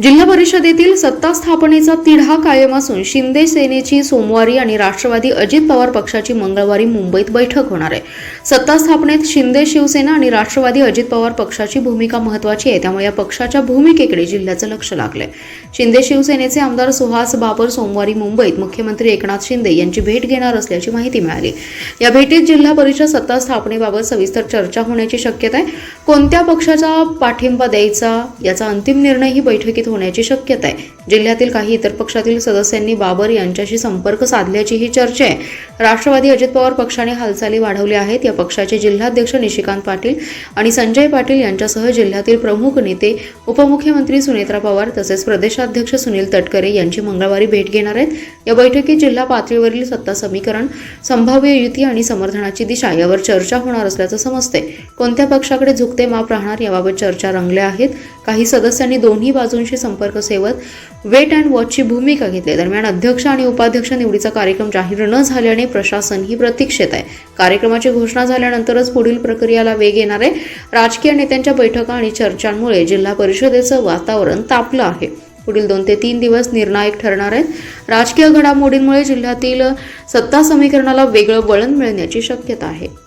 जिल्हा परिषदेतील सत्ता स्थापनेचा तिढा कायम असून शिंदे सेनेची सोमवारी आणि राष्ट्रवादी अजित पवार पक्षाची मंगळवारी मुंबईत बैठक होणार आहे। सत्ता स्थापनेत शिंदे शिवसेना आणि राष्ट्रवादी अजित पवार पक्षाची भूमिका महत्त्वाची आहे, त्यामुळे या पक्षाच्या भूमिकेकडे जिल्ह्याचं लक्ष लागलंय। शिंदे शिवसेनेचे आमदार सुहास बाबर सोमवारी मुंबईत मुख्यमंत्री एकनाथ शिंदे यांची भेट घेणार असल्याची माहिती मिळाली। या भेटीत जिल्हा परिषद सत्ता स्थापनेबाबत सविस्तर चर्चा होण्याची शक्यता आहे। कोणत्या पक्षाचा पाठिंबा द्यायचा याचा अंतिम निर्णय ही बैठकीत होण्याची शक्यता आहे। जिल्ह्यातील काही इतर पक्षातील सदस्यांनी बाबर यांच्याशी संपर्क साधल्याची ही चर्चा आहे। राष्ट्रवादी अजित पवार पक्षाने हालचाली वाढवल्या आहेत। या पक्षाचे जिल्हाध्यक्ष निशिकांत पाटील आणि संजय पाटील यांच्यासह जिल्ह्यातील प्रमुख नेते उपमुख्यमंत्री सुनेत्रा पवार तसेच प्रदेशाध्यक्ष सुनील तटकरे यांची मंगळवारी भेट घेणार आहेत। या बैठकीत जिल्हा पातळीवरील सत्ता समीकरण, संभाव्य युती आणि समर्थनाची दिशा यावर चर्चा होणार असल्याचं समजते। कोणत्या पक्षाकडे झुकते माप राहणार याबाबत चर्चा रंगल्या आहेत। काही सदस्यांनी दोन्ही बाजूंशी संपर्क सेवत वेट अँड वॉचची भूमिका घेतली। दरम्यान अध्यक्ष आणि उपाध्यक्ष निवडीचा कार्यक्रम जाहीर न झाल्याने प्रशासन ही प्रतीक्षेत आहे। कार्यक्रमाची घोषणा झाल्यानंतरच पुढील प्रक्रियेला वेग येणार आहे। राजकीय नेत्यांच्या बैठका आणि चर्चांमुळे जिल्हा परिषदेचं वातावरण तापलं आहे। पुढील 2 ते 3 दिवस निर्णायक ठरणार आहेत। राजकीय घडामोडींमुळे जिल्ह्यातील सत्ता समीकरणाला वेगळं वळण मिळण्याची शक्यता आहे।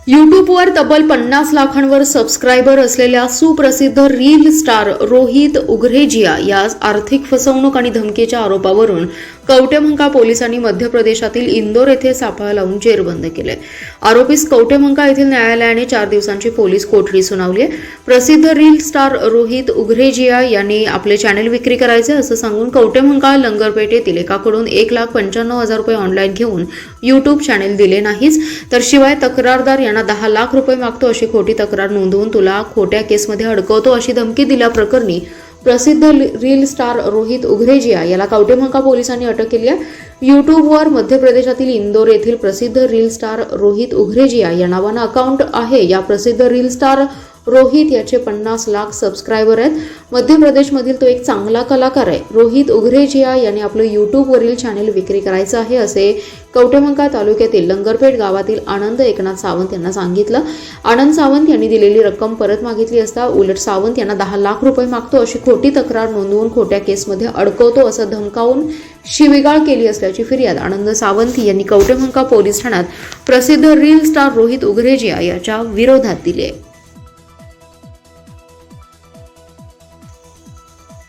यूट्यूबवर तब्बल 50 लाखांवर सबस्क्रायबर असलेल्या सुप्रसिद्ध रील स्टार रोहित उघरेजिया या आर्थिक फसवणूक आणि धमकीच्या आरोपावरून कवटेमंका पोलिसांनी मध्य प्रदेशातील इंदोर येथे सापळा लावून जेरबंद केले। आरोपीस कवटेमंका येथील न्यायालयाने 4 दिवसांची पोलीस कोठडी सुनावली आहे। प्रसिद्ध रील स्टार रोहित उघरेजिया यांनी आपले चॅनल विक्री करायचे असं सांगून कवटेमंका लंगरपेठ येथील एकाकडून 1,95,000 रुपये ऑनलाईन घेऊन यूट्यूब चॅनल दिले नाहीच, तर शिवाय तक्रारदार यांना 10 लाख रुपये मागतो अशी खोटी तक्रार नोंदवून तुला खोट्या केसमध्ये अडकवतो अशी धमकी दिल्याप्रकरणी प्रसिद्ध रील स्टार रोहित उघरेजिया याला कवटेमंका पोलिसांनी अटक केली आहे। यूट्यूबवर मध्य प्रदेशातील इंदोर येथील प्रसिद्ध रील स्टार रोहित उघरेजिया या नावानं अकाउंट आहे। या प्रसिद्ध रील स्टार रोहित याचे 50 लाख सबस्क्रायबर आहेत। मध्य प्रदेशमधील तो एक चांगला कलाकार आहे। रोहित उघरेजिया यांनी आपलं यूट्यूबवरील चॅनल विक्री करायचं आहे असे कवटेमंका तालुक्यातील लंगरपेठ गावातील आनंद एकनाथ सावंत यांना सांगितलं। आनंद सावंत यांनी दिलेली रक्कम परत मागितली असता उलट सावंत यांना 10 लाख रुपये मागतो अशी खोटी तक्रार नोंदवून खोट्या केसमध्ये अडकवतो असं धमकावून शिवीगाळ केली असल्याची फिर्याद आनंद सावंत यांनी कवटेमंका पोलीस ठाण्यात प्रसिद्ध रील स्टार रोहित उघरेजिया याच्या विरोधात दिली आहे।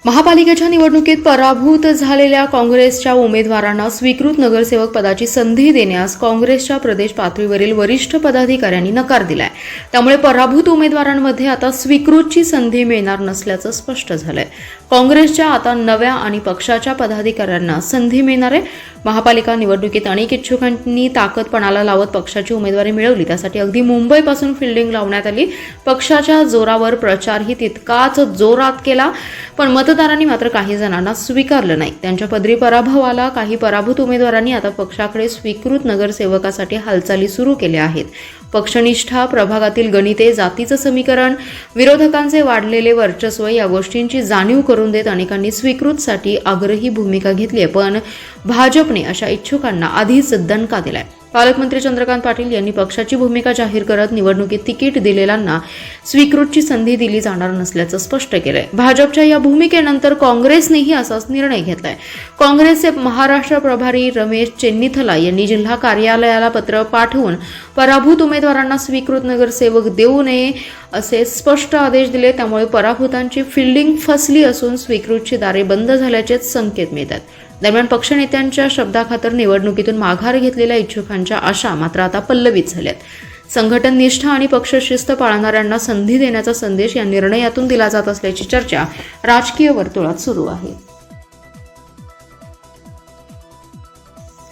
महापालिकेच्या निवडणुकीत पराभूत झालेल्या काँग्रेसच्या उमेदवारांना स्वीकृत नगरसेवक पदाची संधी देण्यास काँग्रेसच्या प्रदेश पातळीवरील वरिष्ठ पदाधिकाऱ्यांनी नकार दिलाय। त्यामुळे पराभूत उमेदवारांमध्ये आता स्वीकृतची संधी मिळणार नसल्याचं स्पष्ट झालंय। काँग्रेसच्या आता नव्या आणि पक्षाच्या पदाधिकाऱ्यांना संधी मिळणार आहे। महापालिका निवडणुकीत अनेक इच्छुकांनी ताकद पणाला लावत पक्षाची उमेदवारी मिळवली। त्यासाठी अगदी मुंबईपासून फिल्डिंग लावण्यात आली। पक्षाच्या जोरावर प्रचारही तितकाच जोरात केला, पण मतदारांनी मात्र काही जणांना स्वीकारलं नाही। त्यांच्या पदरी पराभव आला। काही पराभूत उमेदवारांनी आता पक्षाकडे स्वीकृत नगरसेवकासाठी हालचाली सुरू केल्या आहेत। पक्षनिष्ठा, प्रभागातील गणिते, जातीचं समीकरण, विरोधकांचे वाढलेले वर्चस्व या गोष्टींची जाणीव करून देत अनेकांनी स्वीकृतसाठी आग्रही भूमिका घेतली आहे, पण भाजपने अशा इच्छुकांना आधीच दणका दिलाय। पालकमंत्री चंद्रकांत पाटील यांनी पक्षाची भूमिका जाहीर करत निवडणुकीत तिकीट दिलेल्यांना स्वीकृतची संधी दिली जाणार नसल्याचं स्पष्ट केलंय। भाजपच्या या भूमिकेनंतर काँग्रेसनेही असाच निर्णय घेतलाय। काँग्रेसचे महाराष्ट्र प्रभारी रमेश चेन्नीथला यांनी जिल्हा कार्यालयाला पत्र पाठवून पराभूत उमेदवारांना स्वीकृत नगरसेवक देऊ नये असे स्पष्ट आदेश दिले। त्यामुळे पराभूतांची फिल्डिंग फसली असून स्वीकृतची दारे बंद झाल्याचेच संकेत मिळतात। दरम्यान पक्षनेत्यांच्या शब्दाखातर निवडणुकीतून माघार घेतलेल्या इच्छुकांच्या आशा मात्र आता पल्लवित झाल्यात। संघटन निष्ठा आणि पक्षशिस्त पाळणाऱ्यांना संधी देण्याचा संदेश या निर्णयातून दिला जात असल्याची चर्चा राजकीय वर्तुळात सुरू आहे।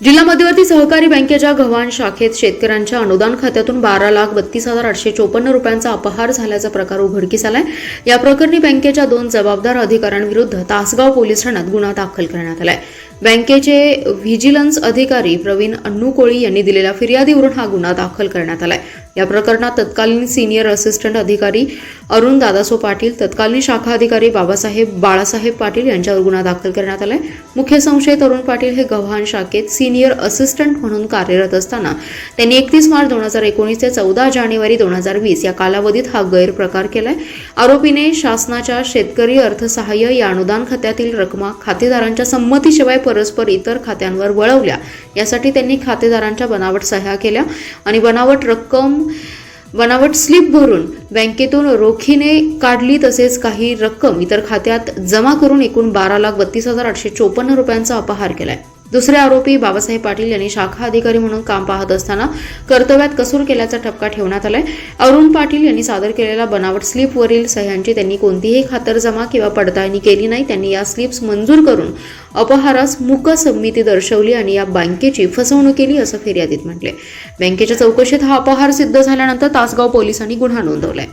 जिल्हा मध्यवर्ती सहकारी बँकेच्या गव्हाण शाखेत शेतकऱ्यांच्या अनुदान खात्यातून 12,32,854 रुपयांचा अपहार झाल्याचा प्रकार उघडकीस आलाय। या प्रकरणी बँकेच्या 2 जबाबदार अधिकाऱ्यांविरुद्ध तासगाव पोलीस ठाण्यात गुन्हा दाखल करण्यात आलाय। बँकेचे व्हिजिलन्स अधिकारी प्रवीण अन्नुकोळी यांनी दिलेल्या फिर्यादीवरून हा गुन्हा दाखल करण्यात आलाय। या प्रकरणात तत्कालीन सिनियर असिस्टंट अधिकारी अरुण दादासो पाटील, तत्कालीन शाखा अधिकारी बाळासाहेब पाटील यांच्यावर गुन्हा दाखल करण्यात आलाय। मुख्य संशयित अरुण पाटील हे गव्हाण शाखेत सिनियर असिस्टंट म्हणून कार्यरत असताना त्यांनी 31 मार्च 2019 ते 14 जानेवारी 2020 या कालावधीत हा गैरप्रकार केलाय। आरोपीने शासनाच्या शेतकरी अर्थसहाय्य या अनुदान खात्यातील रकमा खातेदारांच्या संमतीशिवाय परस्पर इतर खात्यांवर वळवल्या। यासाठी त्यांनी खातेदारांच्या बनावट सह्या केल्या आणि बनावट स्लिप भरून बँकेतून रोखीने काढली, तसेच काही रक्कम इतर खात्यात जमा करून एकूण 12,32,854 रुपयांचा अपहार केलाय। दुसरे आरोपी बाबासाहेब पाटील यांनी शाखा अधिकारी म्हणून काम पाहत असताना कर्तव्यात कसूर केल्याचा ठपका ठेवण्यात आलाय। अरुण पाटील यांनी सादर केलेल्या बनावट स्लिपवरील सह्यांची त्यांनी कोणतीही खातरजमा किंवा पडताळणी केली नाही। त्यांनी या स्लिप्स मंजूर करून अपहारास मूक संमती दर्शवली आणि या बँकेची फसवणूक केली असं फिर्यादीत म्हटले। बँकेच्या चौकशीत हा अपहार सिद्ध झाल्यानंतर तासगाव पोलिसांनी गुन्हा नोंदवलाय।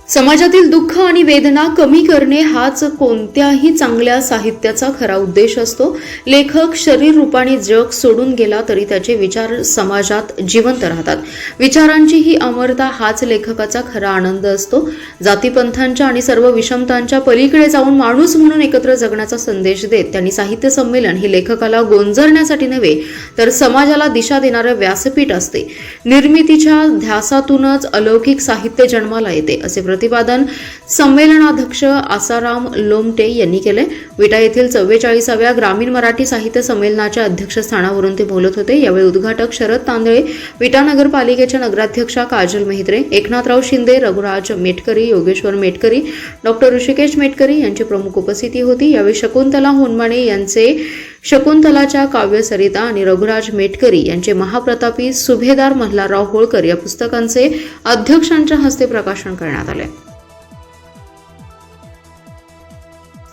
समाजातील दुःख आणि वेदना कमी करणे हाच कोणत्याही चांगल्या साहित्याचा खरा उद्देश असतो। लेखक शरीर रूपाने जग सोडून गेला तरी त्याचे विचार समाजात जिवंत राहतात। विचारांची ही अमरता हाच लेखकाचा खरा आनंद असतो। जातीपंथांच्या आणि सर्व विषमतांच्या पलीकडे जाऊन माणूस म्हणून एकत्र जगण्याचा संदेश देत त्यांनी साहित्य संमेलन हे लेखकाला गोंजरण्यासाठी नव्हे तर समाजाला दिशा देणारे व्यासपीठ असते। निर्मितीच्या ध्यासातूनच अलौकिक साहित्य जन्माला येते असे प्रतिपादन संमेलनाध्यक्ष आसाराम लोमटे यांनी केले। विटा येथील 44व्या ग्रामीण मराठी साहित्य संमेलनाच्या अध्यक्षस्थानावरून ते बोलत होते। यावेळी उद्घाटक शरद तांदळे, विटा नगरपालिकेच्या नगराध्यक्षा काजल मेहत्रे, एकनाथराव शिंदे, रघुराज मेटकरी, योगेश्वर मेटकरी, डॉक्टर ऋषिकेश मेटकरी यांची प्रमुख उपस्थिती होती। यावेळी शकुंतला होनमाने यांचे शकुंतलाच्या काव्यसरिता आणि रघुराज मेटकरी यांचे महाप्रतापी सुभेदार मल्हारराव होळकर या पुस्तकांचे अध्यक्षांच्या हस्ते प्रकाशन करण्यात आले।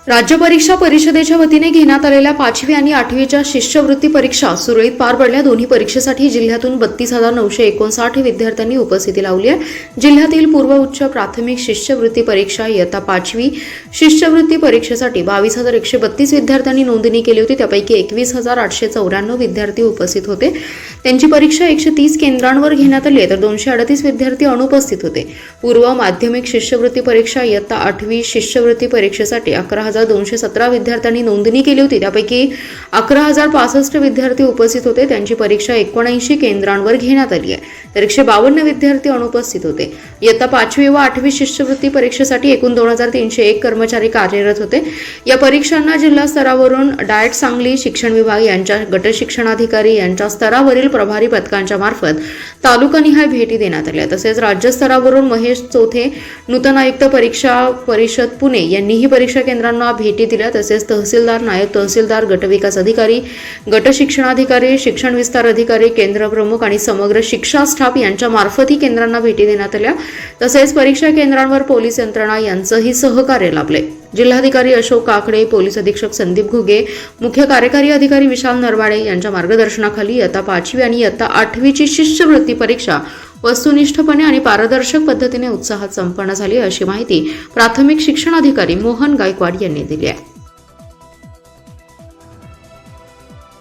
राज्य परीक्षा परिषदेच्या वतीने घेण्यात आलेल्या 5वी आणि 8वीच्या शिष्यवृत्ती परीक्षा सुरळीत पार पडल्या। दोन्ही परीक्षेसाठी जिल्ह्यातून 32,959 विद्यार्थ्यांनी उपस्थिती लावली आहे। जिल्ह्यातील पूर्व उच्च प्राथमिक शिष्यवृत्ती परीक्षा इयत्ता 5वी शिष्यवृत्ती परीक्षेसाठी 22,132 विद्यार्थ्यांनी नोंदणी केली होती। त्यापैकी 21,894 विद्यार्थी उपस्थित होते। त्यांची परीक्षा 130 केंद्रांवर घेण्यात आली आहे, तर 238 विद्यार्थी अनुपस्थित होते। पूर्व माध्यमिक शिष्यवृत्ती परीक्षा इयत्ता 8वी शिष्यवृत्ती परीक्षेसाठी 11,217 विद्यार्थ्यांनी नोंदणी केली होती। त्यापैकी 11,065 विद्यार्थी उपस्थित होते। त्यांची परीक्षा 79 केंद्रांवर घेण्यात आली आहे, तर 152 विद्यार्थी अनुपस्थित होते। इयत्ता 5वी व 8वी शिष्यवृत्ती परीक्षेसाठी एकूण 2,301 कर्मचारी कार्यरत होते। या परीक्षांना जिल्हा स्तरावरून डाएट सांगली शिक्षण विभाग यांच्या गट शिक्षणाधिकारी यांच्या स्तरावरील प्रभारी पथकांच्या मार्फत तालुकानिहाय भेटी देण्यात आल्या। तसेच राज्यस्तरावरून महेश चौथे, नूतन आयुक्त परीक्षा परिषद पुणे यांनी ही परीक्षा केंद्रांना भेटी दिल्या। तसेच तहसीलदार, नायब तहसीलदार, गटविकास अधिकारी, गट शिक्षणाधिकारी, शिक्षण विस्तार अधिकारी, केंद्र प्रमुख आणि समग्र शिक्षा स्टाफ यांच्या मार्फत ही केंद्रांना भेटी देण्यात आल्या। तसेच परीक्षा केंद्रांवर पोलीस यंत्रणा यांचंही सहकार्य लाभले। जिल्हाधिकारी अशोक काकडे, पोलीस अधीक्षक संदीप घुगे, मुख्य कार्यकारी अधिकारी विशाल नरवाडे यांच्या मार्गदर्शनाखाली इयत्ता 5वी आणि इयत्ता 8वीची शिष्यवृत्ती परीक्षा वस्तुनिष्ठपणे आणि पारदर्शक पद्धतीने उत्साहात संपन्न झाली, अशी माहिती प्राथमिक शिक्षणाधिकारी मोहन गायकवाड यांनी दिली आहे।